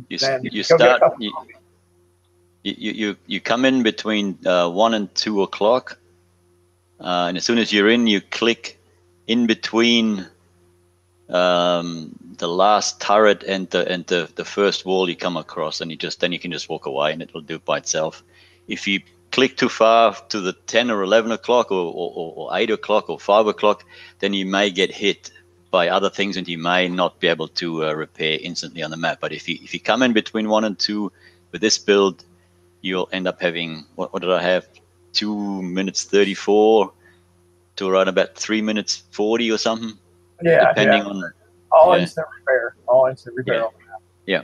you come in between 1 and 2 o'clock, and as soon as you're in, you click in between the last turret and the first wall you come across, and then you can just walk away, and it will do it by itself. If you click too far to the 10 or 11 o'clock or 8 o'clock or 5 o'clock, then you may get hit by other things and you may not be able to repair instantly on the map. But if you come in between 1 and 2 with this build, you'll end up having, what did I have, 2 minutes 34 to around about 3 minutes 40 or something. Yeah, depending on all instant repair. All instant repair. Yeah.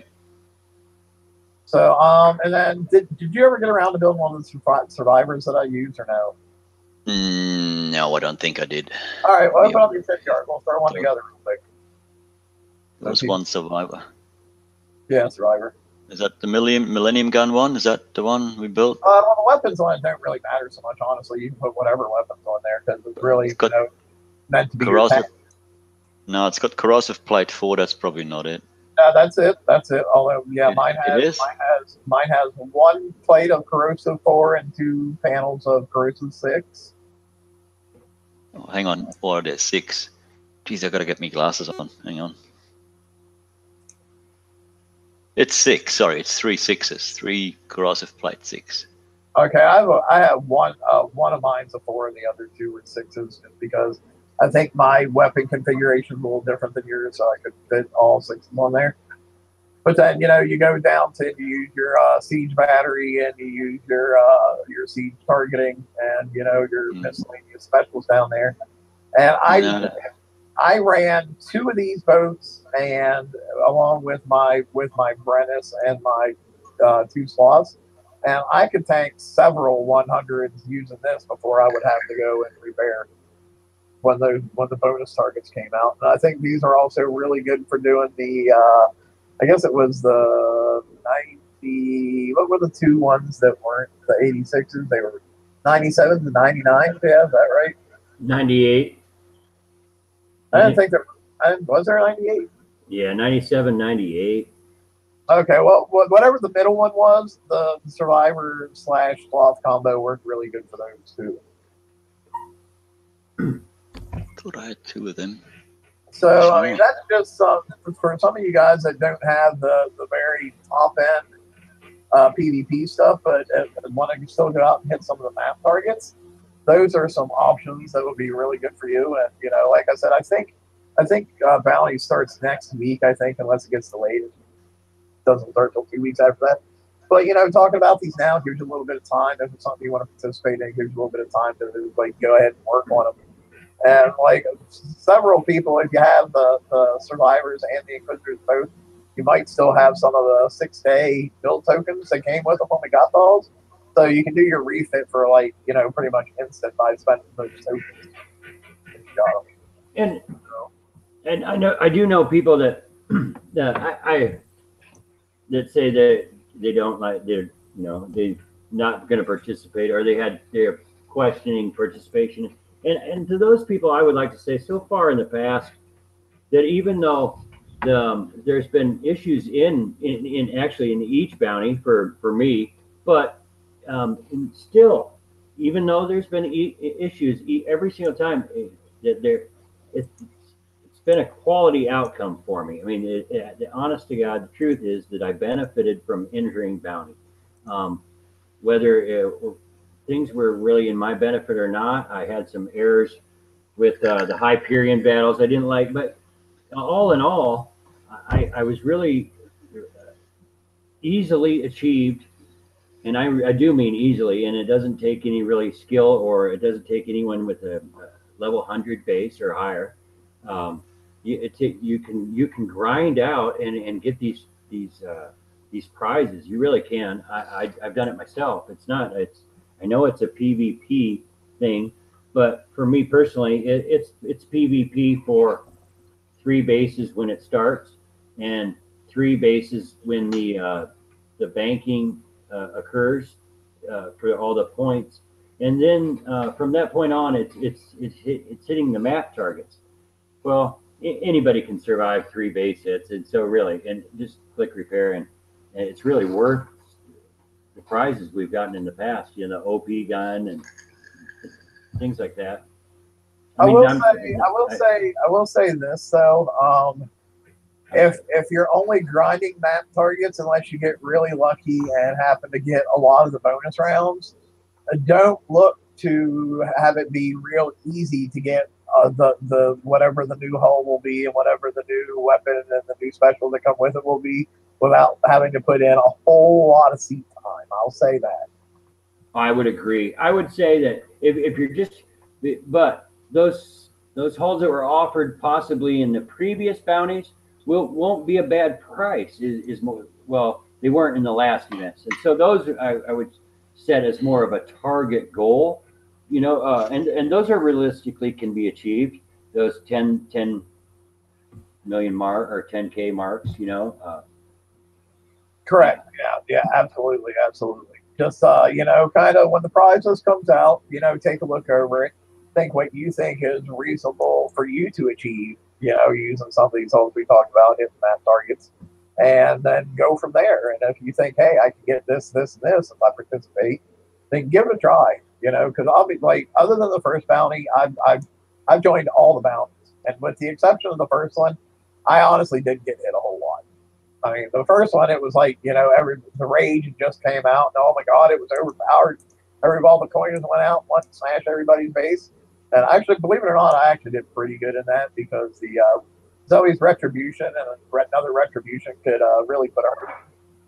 So, and then did you ever get around to building one of the survivors that I used or no? No, I don't think I did. All right, well, open up your shipyard. We'll throw one together real quick. There was one survivor. Yeah, survivor. Is that the Millennium Gun one? Is that the one we built? Well, the weapons on it don't really matter so much, honestly. You can put whatever weapons on there because it's really meant to be corrosive. No, it's got corrosive plate 4. That's probably not it. No, that's it. That's it. Although, yeah, mine has 1 plate of corrosive 4 and 2 panels of corrosive 6. Oh, hang on. Or there's 6. Geez, I gotta get me glasses on. Hang on. It's 6. Sorry, it's 3 6s. 3 corrosive plate 6. Okay, I have one of mine's a 4 and the other 2 are 6s, just because I think my weapon configuration is a little different than yours, so I could fit all 6 on there. But then, you go down to you use your siege battery and you use your siege targeting and your miscellaneous specials down there. And I ran 2 of these boats, and along with my Brennus and my 2 sloths, and I could tank several 100s using this before I would have to go and repair when the bonus targets came out. And I think these are also really good for doing the I guess it was the 90. What were the 2 ones that weren't the 86s? They were 97s and 99s. Yeah, is that right? 98. I didn't think there was there 98. Yeah, 97, 98. Okay, well, whatever the middle one was, the survivor / sloth combo worked really good for those too. I thought I had 2 of them. So, I mean, that's just for some of you guys that don't have the very top end PvP stuff, but want to still go out and hit some of the map targets. Those are some options that would be really good for you. And like I said, I think Bounty starts next week. I think, unless it gets delayed, it doesn't start until 2 weeks after that. But talking about these now gives you a little bit of time. If it's something you want to participate in, it gives you a little bit of time to go ahead and work on them. And several people, if you have the survivors and the Inquisitors both, you might still have some of the 6-day build tokens that came with them when we got those. So you can do your refit for pretty much instant by spending those tokens. And I do know people that that say that they don't they're not going to participate, or they're questioning participation. And to those people, I would like to say, so far in the past, that even though there's been issues in each bounty for me, but still, even though there's been issues every single time, that it's been a quality outcome for me. I mean, the honest to God, the truth is that I benefited from entering bounty. Whether things were really in my benefit or not, I had some errors with the Hyperion battles I didn't like, but all in all, I was really easily achieved, and I do mean easily, and it doesn't take any really skill, or it doesn't take anyone with a level 100 base or higher. You can grind out and get these prizes. You really can. I've done it myself. I know it's a PvP thing, but for me personally, it's PvP for 3 bases when it starts, and 3 bases when the banking occurs for all the points, and then from that point on, it's hitting the map targets. Well, anybody can survive 3 base hits, and so really, and just click repair, and it's really worth the prizes we've gotten in the past. You know, the OP gun and things like that. I will say this though. If you're only grinding map targets, unless you get really lucky and happen to get a lot of the bonus rounds, don't look to have it be real easy to get the whatever the new hull will be and whatever the new weapon and the new special that come with it will be, without having to put in a whole lot of seat time. I'll say that. I would agree. I would say that if you're just, but those hulls that were offered possibly in the previous bounties won't be a bad price. Is more, well, they weren't in the last events, and so those I would set as more of a target goal, you know, and those are realistically can be achieved. Those 10 million mark or 10K marks, you know. Correct. Yeah, absolutely. Just you know, kind of when the prize list comes out, you know, take a look over it, think what you think is reasonable for you to achieve, you know, using some of these holes we talked about, hitting map targets, and then go from there. And if you think, hey, I can get this, and this if I participate, then give it a try, you know, because I'll be like, other than the first bounty, I've joined all the bounties, and with the exception of the first one, I honestly didn't get hit a whole lot. I mean, the first one, it was like, you know, the rage just came out, and oh my God, it was overpowered. All the coins went out, wanted to smash everybody's base. And actually, believe it or not, I actually did pretty good in that, because the Zoe's Retribution and another Retribution could really put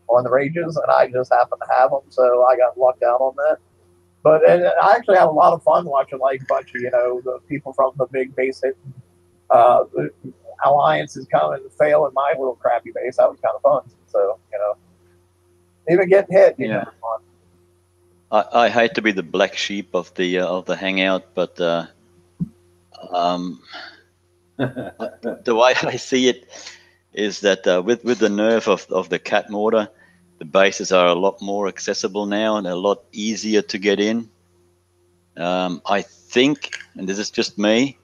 on the rages, and I just happened to have them, so I got lucked out on that. But and I actually had a lot of fun watching like a bunch of, you know, the people from the big base hitting alliances come and fail in my little crappy base. That was kind of fun. So, you know, even getting hit, you know, fun. I hate to be the black sheep of the hangout, but the way I see it is that with the nerf of the cat mortar, the bases are a lot more accessible now and a lot easier to get in. I think, and this is just me,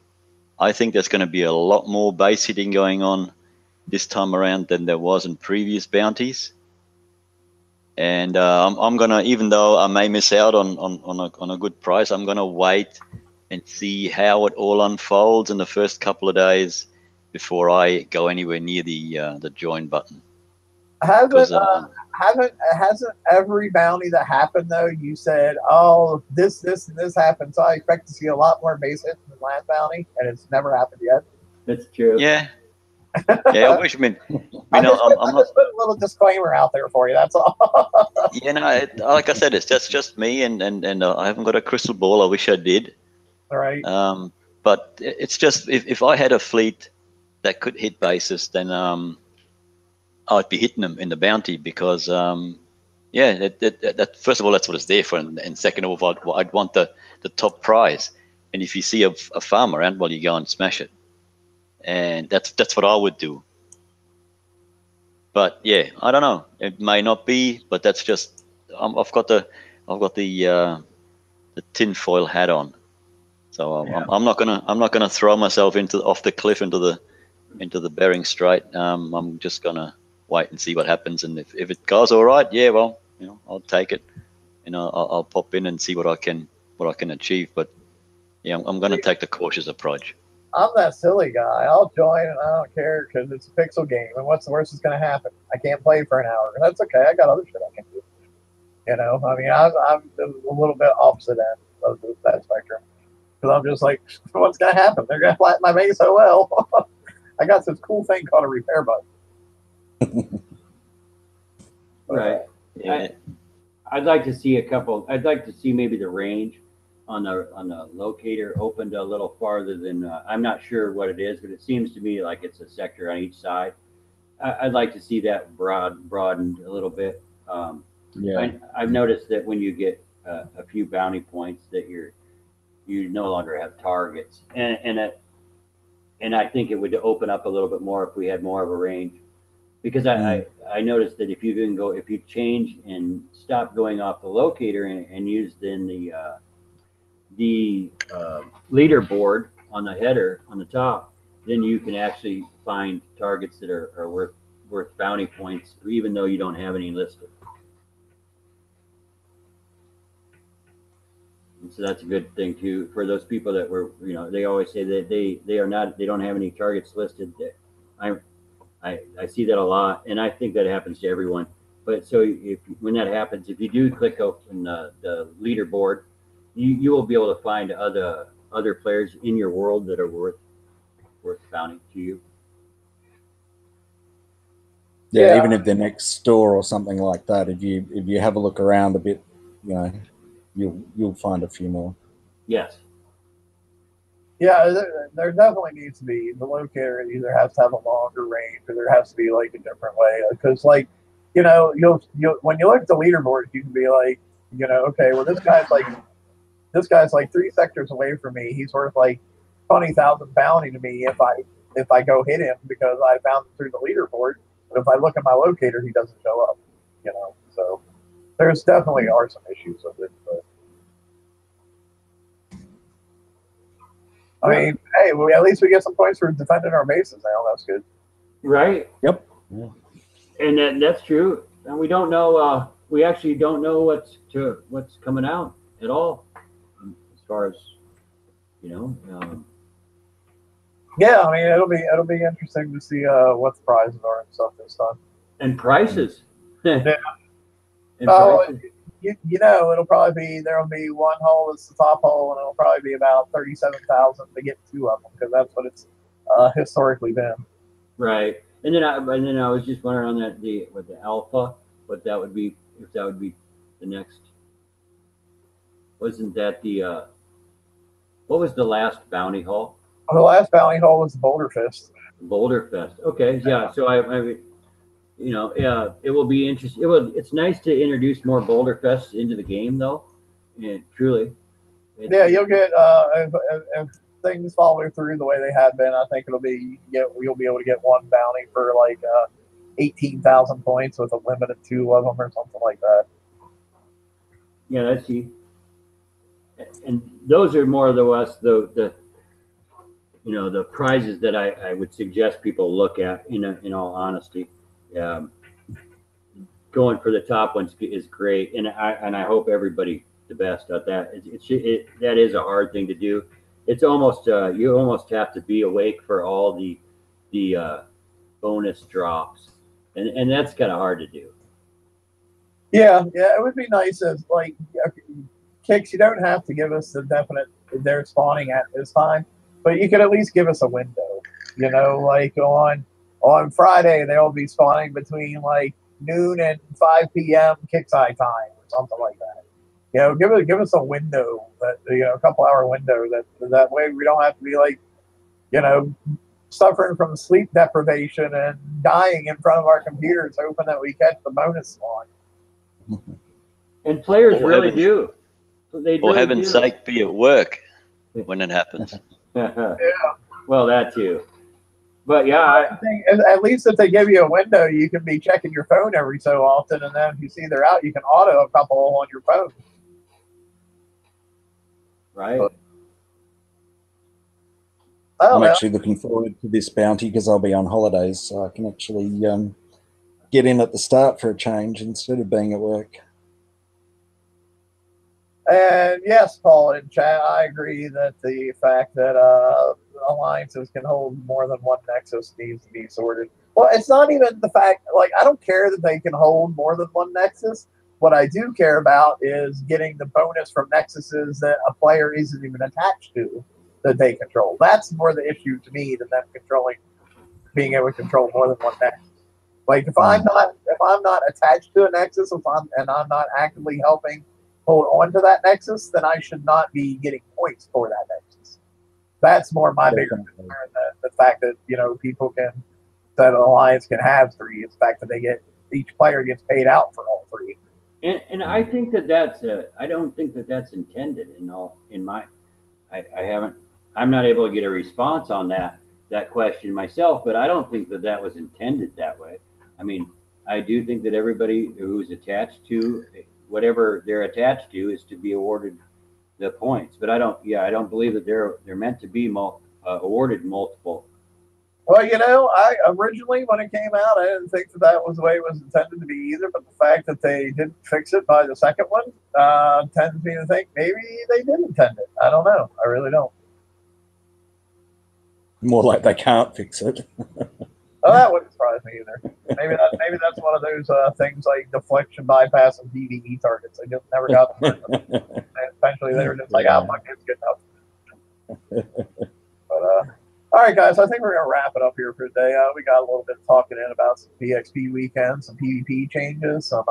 I think there's going to be a lot more base hitting going on this time around than there was in previous bounties. And I'm gonna, even though I may miss out on a good price, I'm gonna wait and see how it all unfolds in the first couple of days before I go anywhere near the join button. Hasn't every bounty that happened though, you said, oh, this and this happened, so I expect to see a lot more base hits than the last bounty, and it's never happened yet? That's true. Yeah. Yeah, I wish. I'm just put a little disclaimer out there for you. That's all. You know, like I said, it's just me, and I haven't got a crystal ball. I wish I did. All right. But it's just if I had a fleet that could hit bases, then I'd be hitting them in the bounty, because yeah, that first of all, that's what it's there for, and second of all, I'd want the top prize. And if you see a farm around, well, you go and smash it. And that's what I would do. But yeah, I don't know. It may not be, but that's just I've got the tinfoil hat on, so yeah. I'm not gonna throw myself off the cliff into the Bering Strait. I'm just gonna wait and see what happens, and if it goes all right, yeah, well, you know, I'll take it, and I'll pop in and see what I can achieve. But yeah, I'm gonna take the cautious approach. I'm that silly guy. I'll join and I don't care because it's a pixel game. And what's the worst that's going to happen? I can't play for an hour. That's okay. I got other shit I can do. You know, I mean, I'm a little bit opposite end of that spectrum. Because I'm just like, what's going to happen? They're going to flatten my base so well. I got this cool thing called a repair button. Right. Yeah. I'd like to see I'd like to see maybe the range on the locator opened a little farther than, I'm not sure what it is, but it seems to me like it's a sector on each side. I'd like to see that broadened a little bit. Yeah. I've noticed that when you get a few bounty points that you no longer have targets, and I think it would open up a little bit more if we had more of a range, because I noticed that if you change and stop going off the locator and use then the leaderboard on the header on the top, then you can actually find targets that are worth bounty points, even though you don't have any listed. And so that's a good thing too for those people that were, you know, they always say that they don't have any targets listed. I see that a lot, and I think that happens to everyone. But so when that happens, if you do click open the leaderboard, you will be able to find other players in your world that are worth bounty to you. Yeah, even if they're next door or something like that, if you have a look around a bit, you know, you'll find a few more. Yes. Yeah, there definitely needs to be the locator. Either has to have a longer range, or there has to be like a different way. Because, like, you know, you'll when you look at the leaderboard, you can be like, you know, okay, well, this guy's like 3 sectors away from me. He's worth like 20,000 bounty to me if I go hit him because I found him through the leaderboard. But if I look at my locator, he doesn't show up. You know, so there's definitely are some issues with it. But I mean, hey, at least we get some points for defending our bases now. That's good. Right. Yep. Yeah. And that's true. And we don't know. We actually don't know what's coming out at all, as far as, you know. Yeah, I mean, it'll be interesting to see what the prizes are and stuff this time. And prices. Yeah. And prices. You know, there'll be one hole that's the top hole, and it'll probably be about 37,000 to get 2 of them because that's what it's historically been. Right. And then I was just wondering on that the alpha, what that would be, if that would be the next. Wasn't that the what was the last bounty haul? The last bounty haul was the Boulder Fist. Boulder Fest. Okay, yeah. So I you know, yeah, it will be interesting. It's nice to introduce more Boulder Fests into the game, though. Yeah, truly. Yeah, you'll get if things follow through the way they have been. I think you'll be able to get 1 bounty for like 18,000 points with a limit of 2 of them or something like that. Yeah, that's see. And those are more or less the you know, the prizes that I would suggest people look at. In all honesty, going for the top ones is great, and I hope everybody the best at that. That is a hard thing to do. It's almost you almost have to be awake for all the bonus drops, and that's kind of hard to do. Yeah, it would be nice if, like, Kicks, you don't have to give us the definite they're spawning at this time, but you could at least give us a window. You know, like on Friday they'll be spawning between like noon and 5 p.m. Kicks Eye time or something like that. You know, give us a window, that, you know, a couple-hour window that way we don't have to be like, you know, suffering from sleep deprivation and dying in front of our computers hoping that we catch the bonus spawn. And players really do. They For really heaven's do. sake, be at work when it happens. Yeah. Well, that too. But yeah, I think at least if they give you a window, you can be checking your phone every so often, and then if you see they're out, you can auto a couple on your phone. right. Oh, I'm actually looking forward to this bounty because I'll be on holidays, so I can actually get in at the start for a change instead of being at work. And yes, Paul in chat, I agree that the fact that alliances can hold more than one nexus needs to be sorted. Well, it's not even the fact, like, I don't care that they can hold more than one nexus. What I do care about is getting the bonus from nexuses that a player isn't even attached to that they control. That's more the issue to me than them being able to control more than one nexus. Like if I'm not attached to a nexus, and I'm not actively helping hold on to that nexus, then I should not be getting points for that nexus. That's more my bigger concern than the fact that that an alliance can have three. It's the fact that each player gets paid out for all three. And I think that's I don't think that's intended I'm not able to get a response on that question myself, but I don't think that was intended that way. I mean, I do think that everybody who's attached to whatever they're attached to is to be awarded the points, but I don't believe that they're meant to be awarded multiple. Well, I originally, when it came out, I didn't think that was the way it was intended to be either, but the fact that they didn't fix it by the second one tends me to think maybe they did intend it. I don't know. I really don't. More like they can't fix it. Oh, that wouldn't surprise me either. Maybe that's one of those things like deflection, bypass, and DVE targets. They just never got them. And eventually, they were just like, "Oh, fuck, it's good enough." But all right, guys, I think we're gonna wrap it up here for today. We got a little bit of talking in about some VXP weekends, some PvP changes, some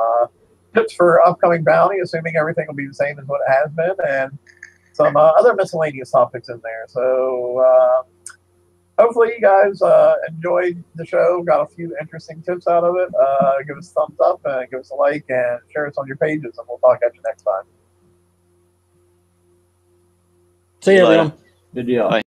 tips for upcoming bounty, assuming everything will be the same as what it has been, and some other miscellaneous topics in there. So. Hopefully you guys enjoyed the show, got a few interesting tips out of it. Give us a thumbs up, give us a like, and share us on your pages, and we'll talk at you next time. See you, everyone. Good deal. Bye.